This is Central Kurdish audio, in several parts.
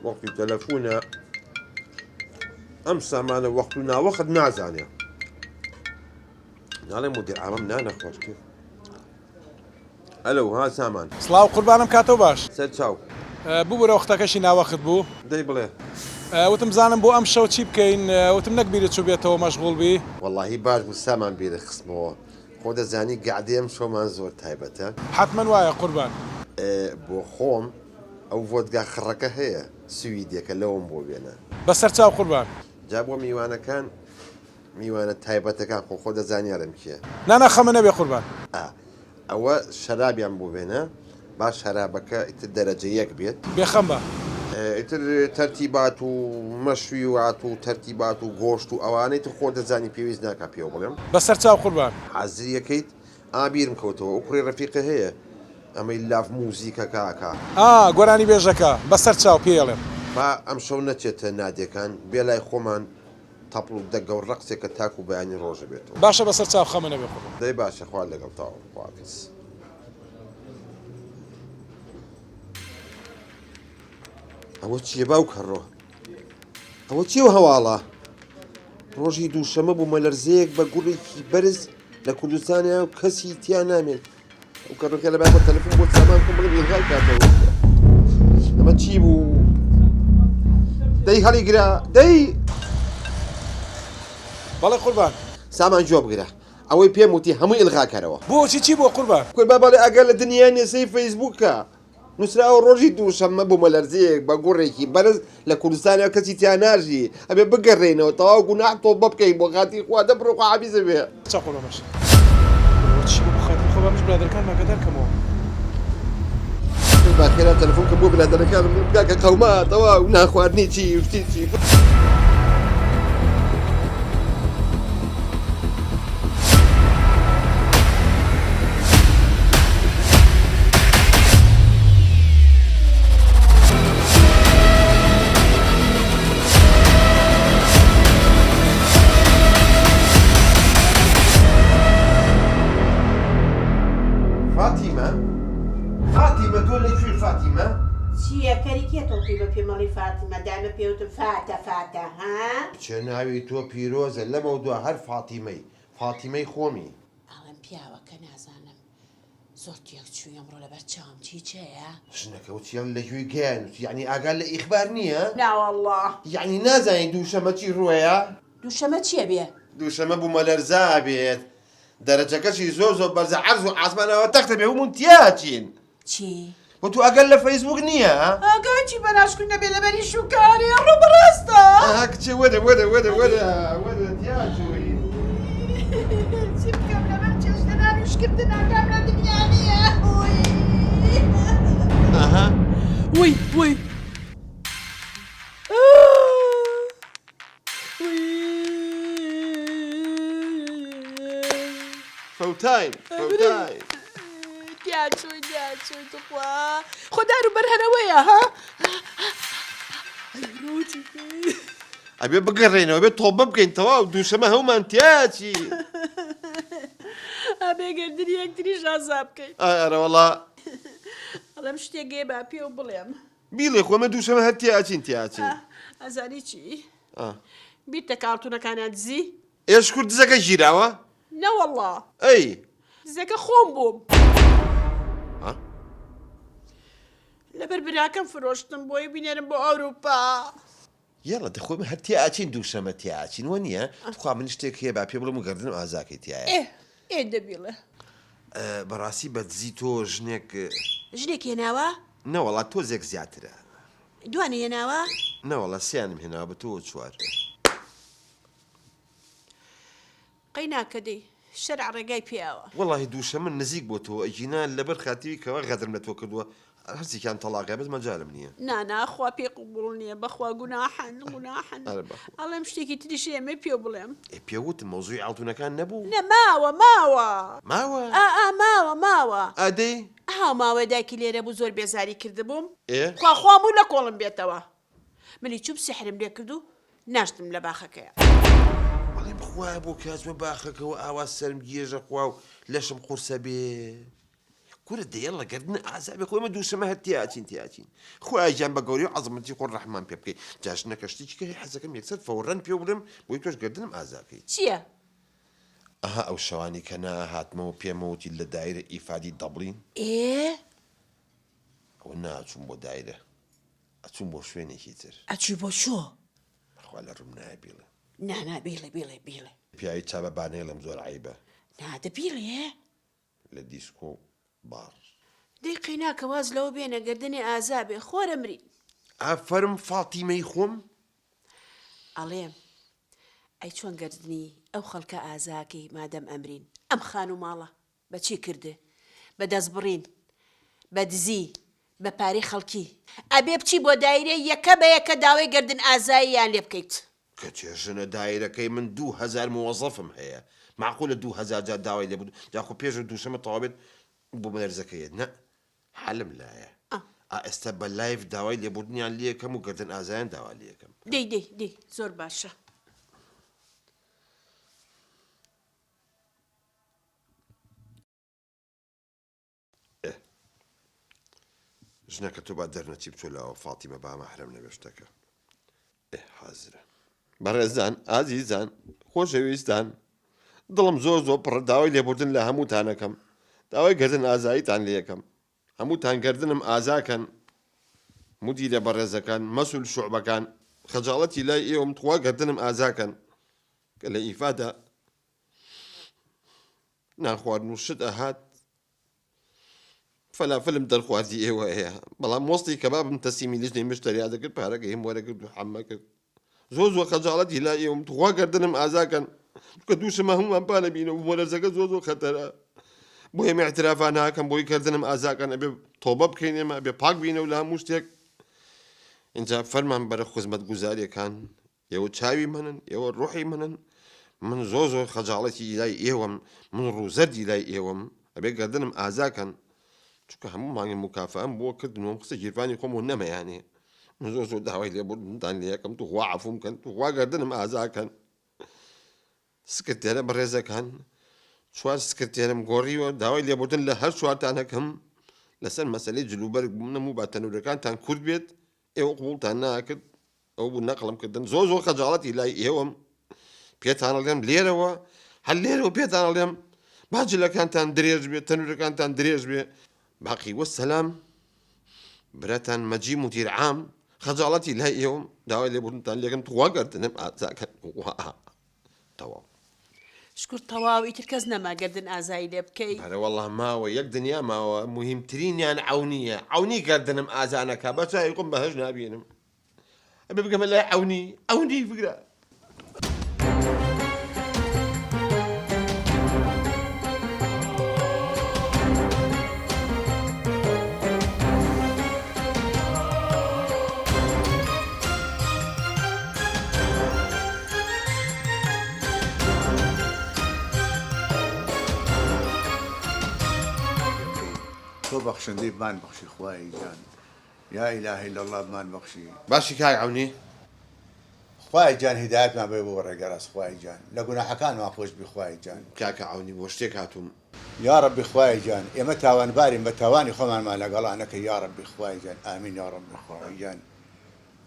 وەقتی تەلەفۆنە ئەم سامانە وەقت و ناوەخت نازانێ ناڵێ مدیر عامەم نانەخۆش کرد ئەلۆ ها سامان سڵاو قوربانم کاتەوە باش سەر چاو بوو بەرە وەختەکەشی ناوەخت بوو دەی بڵێ وتم زانم بۆ ئەم شەو چی بکەین وتم نەک بیرت چوو بێتەوە مەشغوڵ بی وەڵاهی باش بوو سامان بیرە خستمەوە خۆ دەزانی گعدێم شۆمان زۆر تایبەتە حتمما وایە قوربان بۆ خۆم ئەو ڤۆدگا خڕەکە هەیە سویدێکە لەوم بۆ بێنە بەسەر چاو قوربان جا بۆ میوانەکان میوانە تایبەتەکان خۆ دەزانیارم کیە نانا خەمە نەبێ قوربان ئەوە شەرابیان بۆ بێنە با شەرابەکە ئیتر دەرەجە یەک بێت بێخەم بە ئیتر تەرتیبات و مەشویوات و تەرتیبات و گۆشت و ئەوانەی تر خۆ دەزانی پێویست ناکە پێوە بڵێم بەسەر چاو قوربان حەزریەکەیت ئابیرم کەوتەوە ئەو کوڕی ڕەفیقە هەیە ئەمەی لاف موزیکە کاکە گۆرانی بێژەکە بەسەر چاو پێڵێم با ئەم شەو نەچێتە نادەکان بێ لای خۆمان تەپڵ و دەگە و ڕەقسێکە تاکو و بەیانی ڕۆژە بێتەوە باشە بەسەر چاو خەمە نەبێ قوربان دەی باشە خوا لەگەڵ تاوە خواکەس ئەوە چییە باو کەڕۆ ئەوە چیوە هەواڵە ڕۆژی دووشەمە بوو مەلەرزەیەک بە گوڕێکی بەرز لە کوردستانیا و کەسی تیا نامێت ئەو کەڕۆکە لە باکە تەلەفۆن بۆ سامان کۆم بڵێ ئێلغای کاتەوە ئەمە چی بوو دەی هەڵی گرا دەی بەڵێ قوربان سامان جۆ بگرە ئەوەی پێم وتی هەمووی ئلغاکەرەوە بۆچی چی بۆ قوربان کوربا بەڵێ ئەگەر لە دنیا نێسەی فەیسبووکە نووسراوە ڕۆژی دووشەممە بوو مەلەرزەیەک بە گوڕێکی بەرز لە کوردستانیا کەسی تیاناژی ئەبێ بگەڕێنەوە تەواو گوناح تۆ بکەین بۆ خاتی خوا دەبڕۆ عابیزە بێ چا قوربان باش چی بۆ خاطر خۆ بەمش برادەرەکان ماگەدار کەمەوە باخێرا تەلەفۆن کە بۆ برادەرەکانم بکە قەوما تەواو ناخواردنی چی وشتی چی فاتیمە تۆ لەکوێ فاتیمە؟ چییە کەریکێتەوە پێی بە پێمەڵی فاتیمە دامە پێوتم فاتە ها؟ چێ ناوی تۆ پیرۆزە لەمە دووە هەر فاتیمەی خۆمی ئەڵێم پیاوە کە نازانم زۆر تێک چوو ئەمڕۆ لەبەر چاوم چییە؟ ژنەکە وچیان لەکوێ گەیان یعنی ئاگار لە ئیخبار نییە؟ ناوەڵڵا یعنی نازانی دووشەمە چی ڕۆیە؟ دووشەمە چییە بێ؟ دووشەمە بوو مەلەرزا بێت دەرەجەکەشی زۆر بەرزە عەرز و عاسمانەوە تەختە بێ هەموون تیاچین چی؟ بۆ تو ئەگەر لە فەیسبوک نییە؟ ئاگای چی بەناشکوی نەبێ لەبەری شوکاری ئەڕۆ بەڕاستە کچێ وەرە تیاچووی چی بکەم لەبەر چێشتەنان وشکردن ئاگام لە دنیا نییە وی فەوتاین دیاچوی توخوا خۆدار و بەرهەرەوەیە ها ئەبێ بگەڕێنەوە بێت تۆڵبە بکەین تەواو دووشەمە هەومان تیاچی ئابێگەردنی یەکتریش ئازا بکەین ئەرە وەڵا ئەڵەم شتێک با پێ و بڵێم بیڵێ خۆمە دووشەمە هەر تیاچین ئەزانی چی؟ بیرتە کارتونەکانیان دزی؟ ئێش کورد دزەکە ژیراوە؟ نەوەڵڵا ئەی دزەکە خۆم بووم لەبەر براکەم فرۆشتم بۆی بینێرم بۆ ئەوروپا یاڵە دەخۆمە هەر تیاچین دووشەمە تیاچین وە نییە توخوا من شتێک هەیە با پێ بڵم و گەردن و ئازاکەی تایە دەبیڵە بەڕاستی بەدزی تۆ ژنێک هێناوە؟ نەوەڵا تۆزێک زیاترە دوانە هێناوە؟ نەوەڵا سیانم هێناوە بە تۆ چوار قەی ناکەدەی شەرع ڕێگای پیاوە وەڵاهی دووشە من نزیک بۆ تۆ ئەجینا لەبەر خاتیوی کەەوە غەدرم لە تۆ کردووە هەرچیکیان تەڵاقای بەس مەجارم نییە ناناخوا پێ قوبوڵ نییە بەخوا گوناحن ئەڵێم شتێکی تریش ئێمە پێ بڵێم پێوتم مەوزوعی ئاڵتونەکان نەبوو نە ماوە ئەدەی ماوەی دایکی لێرە بوو زۆر بێزاری کردبووم خواخوام و لە کۆڵم بێتەوە منی چوب سحرم لێ کردو ناشتم لە باخەکەیە بەڵێم خوای بۆ کاتمە باخەکەەوە ئاوا سەرم گێژە خوا و لەشم قورسە بێ كورة يلا قردنا أعزابي خوي ما دوش ما تياتين خويا جنب قوري عظمتي قول الرحمن بيبكي جاشنا كشتيش كي حزكم يكسر فورا بيولم ويتوش قردنا أعزابي چییە؟ ئەو شەوانی کە ناهاتمەوە پێمەوتی لە دایرە ئیفادی دەبڵین ئەوە ناچوون بۆ دایرە ئەچوون بۆ شوێنێکی تر ئەچی بۆ چۆ؟ خوا لە ڕوم نایە بیڵێ نانا بیڵێ پیاوی چابەبانەیە لەم زۆر عیبە نادە بیڵێ لە دیسکۆ بار دەی قیناکە واز لەوە بێنە گردنی ئازابێ خۆرە مرین ئافەرم فاتیمەی خۆم ئەڵێم ئەی چۆن گردنی ئەو خەڵکە ئازاکەی مادەم ئەمرین ئەم خان و ماڵە بە چی کردێ بە دەست بڕین بە دزی بە پارەی خەڵکی ئەبێ بچی بۆ دایرە یەکە بە یەکە داوای گردن ئازاییان لێ بکەیت کە چێژنە دایرەکەی من 2000 موظفم هەیە معقولە 2000 جار داوای لێ بوو جاخۆ پێش دووشەمە تەواو بێت بۆ مەلەرزەکەیت نە حەلم لایە ئێستا بە لایف داوای لێبوردنیان لێ یەکەم و گردن ئازایان داوا لێ یەکەم دەی زۆر باشە ژنەکە تۆ با دەرنەچی بچۆ لەوە فاتیمە با مەحرەم نەبێ شتەکە حازرە بەڕێزان ئازیزان خۆشەویستان دڵم زۆر پڕ داوای لێبوردن لە هەمووتانەکەم داوای گردن ئازاییتان لێ یەکەم هەمووتان گردنم ئازاکەن مدیرە بەڕێزەکان مەسول شوعبەکان خەجاڵەتی لای ئێوەم توا گردنم ئازاکەن کە لە ئیفادا ناخواردن و شت ئەهات فەلافلم دەرخوازی ئێوە هەیە بەڵام مۆستی کەبابم تەسیمی لیژنەی مشتەریا دەکرد پارەکە هێم وەرەگرت و حەمە کرد زۆر خەجاڵەتی لای ئێوەم توا گردنم ئازاکەن کە دووشمە هەمومان پانە بینەوە مۆلەرزەکە زۆر خەتەرە بۆ ئێمە اعترافان ناکەم بۆی کردنم ئازاکەن ئەبێ تۆبە بکەین ئێمە ئەبێ پاک بینەوە لە هەموو شتێک اینجا فەرمان بەرە خزمەت گوزاریەکان ئێوە چاوی منن ئێوە ڕوحی منن من زۆر خەجاڵەتی لای ئێوەم من ڕووزەردی لای ئێوەم ئەبێ گردنم ئازاکەن چونکە هەموو مانگی مکافەم بۆ کردنەوەم قسە گیرفانی خۆم و نەمەیانێ من زۆر داوای لێبوردنتان لێ یەکەم تو خوا عەفوم کەن تو خوا گردنم ئازاکەن سکرتێرە بەڕێزەکان چوار سکرتێرم گۆڕیوە داوای لێبوردن لە هەر چوارتانەکەم لەسەر مەسەلەی جلوبەرگ بوونم و با تەنورەکانتان کورد بێت ئێوە قبوڵتان ناکرد ئەو بوو نەقڵم کردن زۆر خەجاڵەتی لای ئێوەم پێتان ئەڵێم لێرەوە هەر لێرەوە پێتان ئەڵێم باجلەکانتان درێژ بێت تەنورەکانتان درێژ بێ باقی وەسەلام برەتان مەجی مدیر عام خەجاڵەتی لای ئێوەم داوای لێبوردنتان لێکم توا گردنم ئازاکەن تەواو شکر تەواو ئیتر کەس نەما گردن ئازایی لێ بکەی هەرە وەڵڵا ماوە یەک دنیا ماوە مهمترینیان عەونیە عەونی گردنم ئازانەکە بە چای قم بەهەش نابینم ئەبێ بگەمە لای عەونی بگرە تو بخشندی بمان بخشی خواهی جان یا اله الا الله بمان بخشی باشی کاک عەونی خواهی جان هدایت ما بێ بۆ ڕێگەڕاست خواهی جان لە گوناحەکان وا خۆش بی خواهی جان کاکە عەونی بۆ شتێک هاتووم یا ربی خواهی جان ئێمە تاوانبارین بە تاوانی خۆمانمان لەگەڵا نەکە یا ربی خواهی جان ئامین یا ربی خواهی جان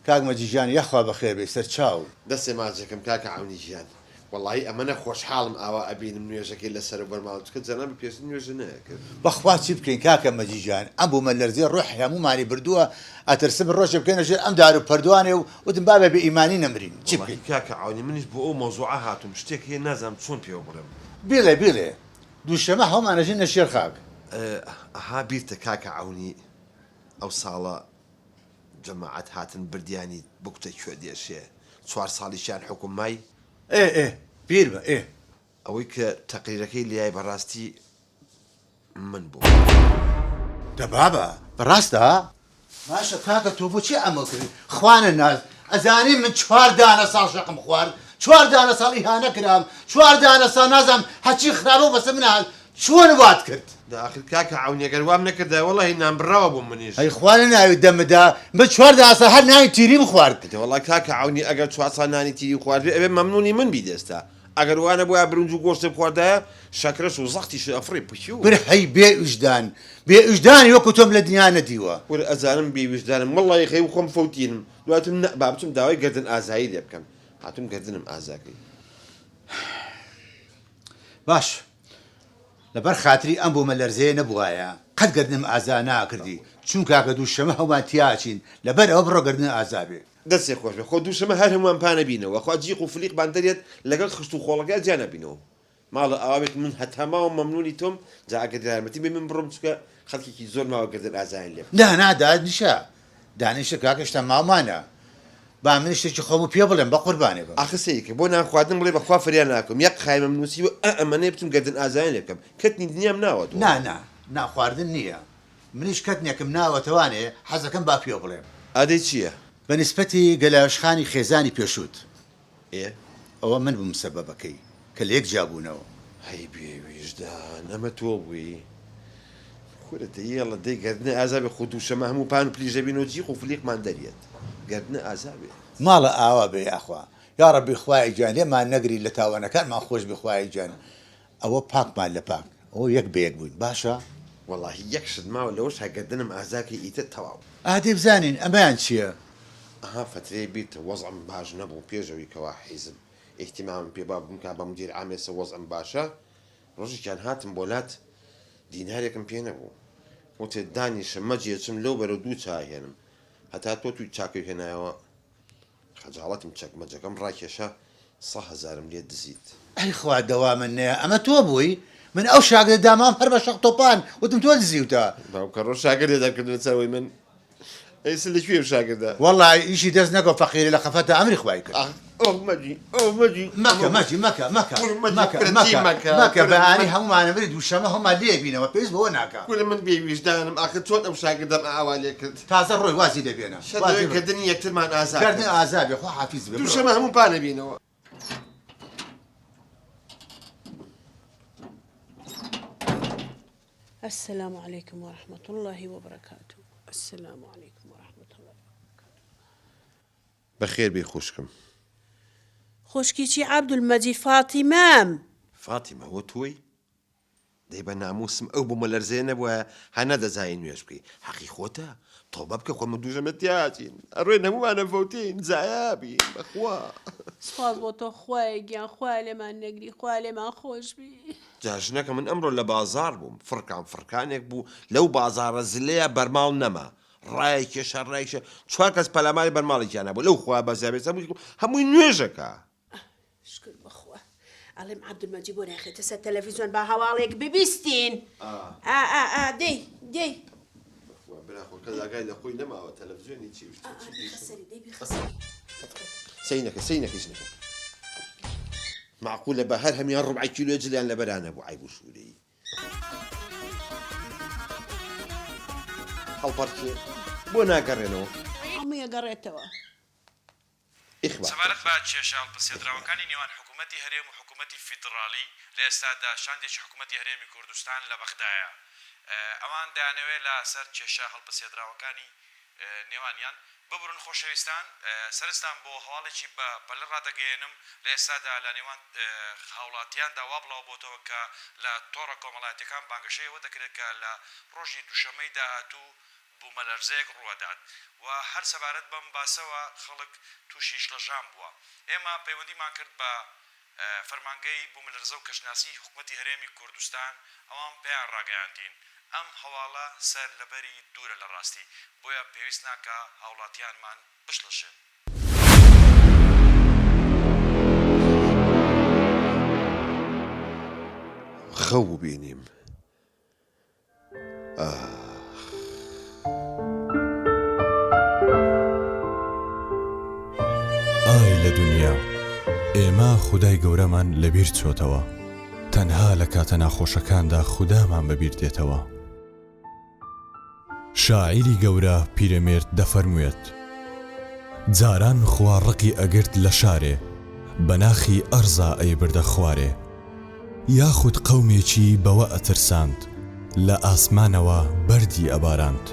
کاک مەجیدجان یەخوا بەخێر بێ سەر چاو دەستێ ماچەکەم کاکە عەونی ژیان وەڵڵاهی ئەمەنە خۆشحاڵم ئاوا ئەبینم نوێژەکەی لەسەر بەرماڵچکە جەنابی پێست نوێژە نەکرد بەخوا چی بکەین کاکە مەجیدجان ئەم بوو مەلەرزێ ڕۆح هەموومانی بردووە ئەترسم ڕۆژێ بکەینە ژێر ئەم دار و پەردوانێ و وتم بابێ بە ئیمانی نەمرین چی بکەین کاکە عەونی منیش بۆ ئەو مۆزوعە هاتووم شتێک هەیە نازانم چۆن پێوە بڵێم بێڵێ دووشەمە هەمانەژین لە شێر خاک ئەها بیرتە کاکە عەونی ئەو ساڵە جەماعەت هاتن بردیانی بکوتە کوێ دێشێ 4 ساڵیشیان حکومای بیر بە ئەوەی کە تەقریرەکەی لیای بەڕاستی من بوو دە بابە بەڕاستە باشە کاکە تۆ بۆچی ئەمە کردی خوانە ناز ئەزانی من 4 دانە ساڵ شەقم خوارد 4 دانە ساڵ ئیهانە کرام 4 دانە ساڵ نازام هەچی خراپە و بەسەر منە چۆن وات کرد داخل کاکە عەونی ئەگەر وام نەکردا وەڵڵاهی نانبڕاوە بووم منیش ئەی خوانە ناوی دەمەدا من 4 دانە ساڵ هەر ناوی تیریم خوارد وەڵڵا کاکە عەونی ئەگەر 4 ساڵ نانی تیری خواردبێ ئەبێ مەمنونی من بیدەستا ئەگەر وانە بۆە برنج و گۆشتە بخواردایە شەکرەش و زەختیش ئەفڕێ پچی و بر هەی بێ ئوژدانی وەکو تۆم لە دنیا نەدیوە وەرە ئەزانم بێویژدانم وەڵی خەی و خۆم فەوتینم دواتم با بچم داوای گردن ئازایی لێ بکەم هاتوم گردنم ئازاکەی باش لەبەر خاتری ئەم بۆ مەلەرزەیە نەبووایە قەت گردنم ئازا ناکردی چونکە کە دووشەمە هەومان تیاچین لەبەر ئەوە بڕۆ گردن ئازابێ دەستێ خۆش بێ خۆ دووشەمە هەر هەمووان پانە بینەوە خوا جیق و فلیق بان دەرێت لەگەڵ خشت و خۆڵەکە جیانە بینەوە ماڵە ئاوێت من هەتا ماوە مەمنونی تۆم جا ئەگەر یارمەتی بێ من بڕۆم چکە خەڵکێکی زۆر ماوە گردن ئازایان لێ ناداد نیشە دانیشە کاکەشتا ماومانە با من شتێکی خۆم و پێ بڵێم بە قوربانێ بم ئاخسەیەکە بۆ نانخواردن بڵێ بەخوا فریان ناکەم یەک خایمە نووسی و ئەمەنێ بچم گردن ئازایان لێ بکەم کەتنی دنیام ناوە ناخواردن نییە منیش کەتنێکم ناوەتەوانێ حەزەکەم با پێ بڵێم ئادەی چییە؟ بە نسبەتی گەلاوشخانی خێزانی پێشوت ئێ ئەوە من بووم سەبەبەکەی کە لێک جابوونەوە هەی بێویژدان ئەمە تۆ بووی خورەتە یێڵە دەی گردنە ئازابێ خۆ دووشەمە هەموو پان و پلیژەبینەوە جیق و فلیقمان دەریێت گردنە ئازابێ ماڵە ئاوا بێ یاخوا یا ڕەبی خوای گیان لێمان نەگری لە تاوانەکانمان خۆش بخوای گیان ئەوە پاکمان لە پاک ئەوە یەک بەیەک بووین باشە وەڵاهی یەک شت ماوە لەوەش هەگەردنم ئازاکەی ئیتر تەواو ئادێ بزانین ئەمەیان چییە؟ ئەها فترەی بیت وەزعم باش نەبوو پێشەوەی کەوا حیزم احتیمامم پێ با بووم کا بە مدیر عامێسە وەزعم باشە ڕۆژێکیان هاتم بۆلات دینارێکم پێ نەبوو وتێ دانیشە مەجێچم لەو بەرە دوو چاهێنم هەتا تۆ توی چاکەی هێنایەوە خەجاڵەتم چەکمەجەکەم ڕاکێشە 100,000 لێ دزیت ئەی خوا دەوا من نەیە ئەمە تۆ بووی من ئەو شاگرە دامام هەر بە شەق تۆپان وتم تۆ دزیوتە باوکە ڕۆژ شاگردێ دەکردن سەرەوەی من ئەیس لەکوێ شاگردا وەڵای ئیشی دەست نەگە فەقیرە لە خەفەتە ئەمری خوای کرد مەکە بەهانی هەمومانەبری دووشەمە هەما لێ بینەوە پێویست بەوە ناکە کولە من بێویژدانم ئاخر چۆن ئەم شاگردەم ئاوا لێ کرد تازە ڕۆی وازی دەبێنە کردنی یەکترمان ئازاد گردن ئازابێ خۆ حافیز بێ دووشەمە هەموو پانە بینەوە السلام عليكم ورحمة الله وبركاته السلام عليكم ورحمة الله بەخێر بێ خوشکم خوشكيشي عبد المجيد فاطمام فاتیمە وە تۆی دەی بە ناموسم ئەو بۆ مەلەرزەیە نەبووە هەنە دەزای نوێش بکەی حەقی خۆتە تۆبە بکە خۆمە دووژەمە تیاچین ئەڕۆی هەمووانە فەوتین زایابین بەخوا سپاس بۆ تۆ خوای گیان خوا لێمان نەگری خوا لێمان خۆش بی جاژنەکە من ئەمڕۆ لە بازار بووم فرکانێک بوو لەو بازارە زلەیە بەرماڵ نەما ڕایکێشە ڕایشە چوار کەس پەلاماری بەرماڵێکیانە بوو لەو خوا بەزیابێت هەمووی نوێژەکە شکر بخوا ئەڵێم عەبدولمەجید بۆ ناخێتە سەر تەلەڤیزۆن با هەواڵێک ببیستین دەی کەزاگای لە خۆی نەماوە تەلەڤیزۆنی چی سەینەکە سەینەکە معقولە بە هەر هەمیان ڕوبعی کیلۆ جلیان لە بەرانە بوو عیب و شوورەی هەڵپەرکێ بۆ ناگەڕێنەوە هەموو یەگەڕێتەوە سەبارەت بە کێشە هەڵپەسێدراوەکانی نێوان حکوومەتی هەرێم و حکوومەتی فیدراڵی لە ئێستادا شاندێکی حکوومەتی هەرێمی کوردستان لە بەغدایە ئەوان دایانەوێت لە سەر کێشە هەڵپەسێدراوەکانی نێوانیان ببرن خۆشەویستان سەرستان بۆ هەواڵێکی بە پەلە ڕادەگەێنم لە ئێستادا لە نێوان هاوڵاتیاندا وا بڵاو بۆتەوە کە لە تۆڕە کۆمەڵایەتەکان بانگەشەیەوە دەکرێت کە لە ڕۆژی دووشەمەی داهاتوو بوومەلەرزەیەک ڕوەدات و هەر سەبارەت بەم باسەوە خەڵک تووشی شلەژان بووە ئێمە پەیوەندیمان کرد بە فەرمانگەی بوومەلەرزە و کەشناسی حکوومەتی هەرێمی کوردستان ئەوان پێیان ڕاگەیاندین ئەم هەواڵە سەر لەبەری دوورە لە ڕاستی بۆیە پێویست ناکە هاوڵاتیانمان بشلەشن خەو بینیم ئای لە دنیا ئێمە خودای گەورەمان لەبیر چۆتەوە تەنها لە کاتە ناخۆشەکاندا خودامان بەبیر دێتەوە شاعیری گەورە پیرەمێرد دەفەرموێت جاران خوا ڕقی ئەگرت لە شارێ بەناخی ئەرزا ئەی بردە خوارێ یاخود قەومێکی بەوە ئەترساند لە ئاسمانەوە بەردی ئەباراند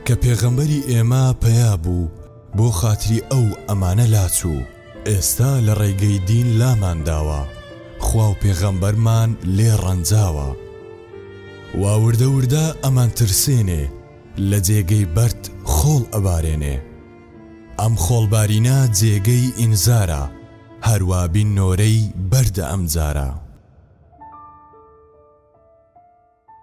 کە پێغەمبەری ئێمە پەیا بوو بۆ خاتری ئەو ئەمانە لاچوو ئێستا لە ڕێگەی دین لامان داوە خوا و پێغەمبەرمان لێ ڕەنجاوە واوردە وردە ئەمان ترسێنێ لە جێگەی بەرد خۆڵ ئەبارێنێ ئەم خۆڵبارینە جێگەی ئینزارە هەروە بین نۆرەی بەردە ئەم جارە